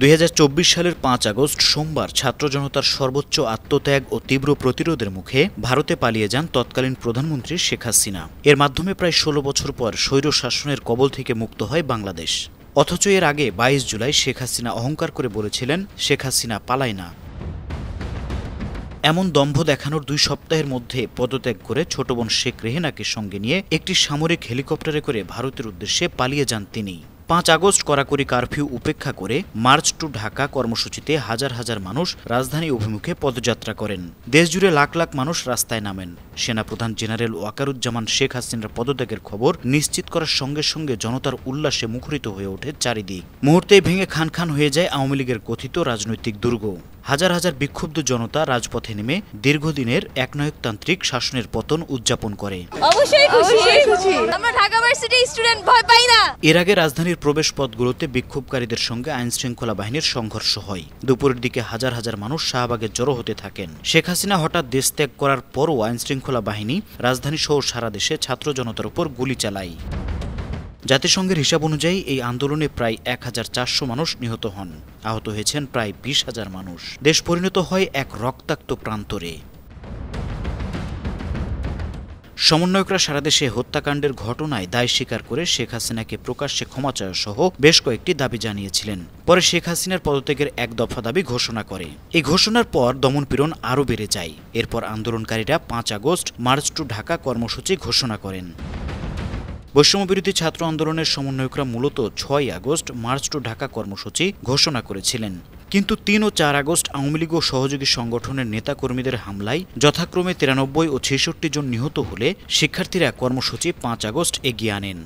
2024 সালের 5 আগস্ট সোমবার ছাত্র জনতার সর্বোচ্চ আত্মত্যাগ ও তীব্র প্রতিরোধের মুখে ভারতে পালিয়ে যান তৎকালীন প্রধানমন্ত্রী শেখ হাসিনা। এর মাধ্যমে প্রায় 16 বছর পর স্বৈর শাসনের কবল থেকে মুক্ত হয় বাংলাদেশ। অথচ এর আগে 22 জুলাই শেখ হাসিনা অহংকার করে বলেছিলেন, শেখ হাসিনা পালায় না। এমন দম্ভ দেখানোর 2 সপ্তাহের মধ্যে পদত্যাগ করে ছোট বোন শেখ রেহেনাকে সঙ্গে নিয়ে একটি সামরিক হেলিকপ্টারে করে ভারতের উদ্দেশ্যে পালিয়ে যান তিনি। 5 আগস্ট কড়াকড়ি কারফিউ উপেক্ষা করে মার্চ টু ঢাকা কর্মসূচিতে হাজার হাজার মানুষ রাজধানী অভিমুখে পদযাত্রা করেন। দেশজুড়ে লাখ লাখ মানুষ রাস্তায় নামেন। সেনাপ্রধান জেনারেল ওয়াকারুজ্জামান শেখ হাসিনার পদত্যাগের খবর নিশ্চিত করার সঙ্গে সঙ্গে জনতার উল্লাসে মুখরিত হয়ে ওঠে চারিদিক। মুহূর্তেই ভেঙে খান খান হয়ে যায় আওয়ামী লীগের কথিত রাজনৈতিক দুর্গ। হাজার হাজার বিক্ষুব্ধ জনতা রাজপথে নেমে দীর্ঘদিনের একনায়কতান্ত্রিক শাসনের পতন উদযাপন করে। এর আগে রাজধানীর প্রবেশ পথগুলোতে বিক্ষোভকারীদের সঙ্গে আইনশৃঙ্খলা বাহিনীর সংঘর্ষ হয়। দুপুরের দিকে হাজার হাজার মানুষ শাহবাগে জড়ো হতে থাকেন। শেখ হাসিনা হঠাৎ দেশ ত্যাগ করার পরও আইনশৃঙ্খলা বাহিনী রাজধানী সহ সারা দেশে ছাত্র জনতার উপর গুলি চালায়। জাতিসংঘের হিসাব অনুযায়ী এই আন্দোলনে প্রায় 1400 মানুষ নিহত হন। আহত হয়েছেন প্রায় 20,000 মানুষ। দেশ পরিণত হয় এক রক্তাক্ত প্রান্তরে। সমন্বয়করা সারা দেশে হত্যাকাণ্ডের ঘটনায় দায় স্বীকার করে শেখ হাসিনাকে প্রকাশ্যে ক্ষমা চাওয়া সহ বেশ কয়েকটি দাবি জানিয়েছিলেন। পরে শেখ হাসিনার পদত্যাগের এক দফা দাবি ঘোষণা করে। এই ঘোষণার পর দমনপীড়ন আরও বেড়ে যায়। এরপর আন্দোলনকারীরা 5 আগস্ট মার্চ টু ঢাকা কর্মসূচি ঘোষণা করেন। বৈষম্যবিরোধী ছাত্র আন্দোলনের সমন্বয়করা মূলত 6 আগস্ট মার্চ টু ঢাকা কর্মসূচি ঘোষণা করেছিলেন। কিন্তু 3 ও 4 আগস্ট আওয়ামী লীগ ও সহযোগী সংগঠনের নেতাকর্মীদের হামলায় যথাক্রমে 93 ও 66 জন নিহত হলে শিক্ষার্থীরা কর্মসূচি 5 আগস্ট এগিয়ে আনেন।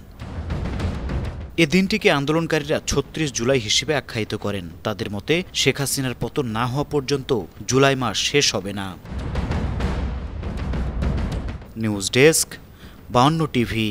এ দিনটিকে আন্দোলনকারীরা 36 জুলাই হিসেবে আখ্যায়িত করেন। তাদের মতে শেখ হাসিনার পতন না হওয়া পর্যন্ত জুলাই মাস শেষ হবে না। News desk, 52 TV.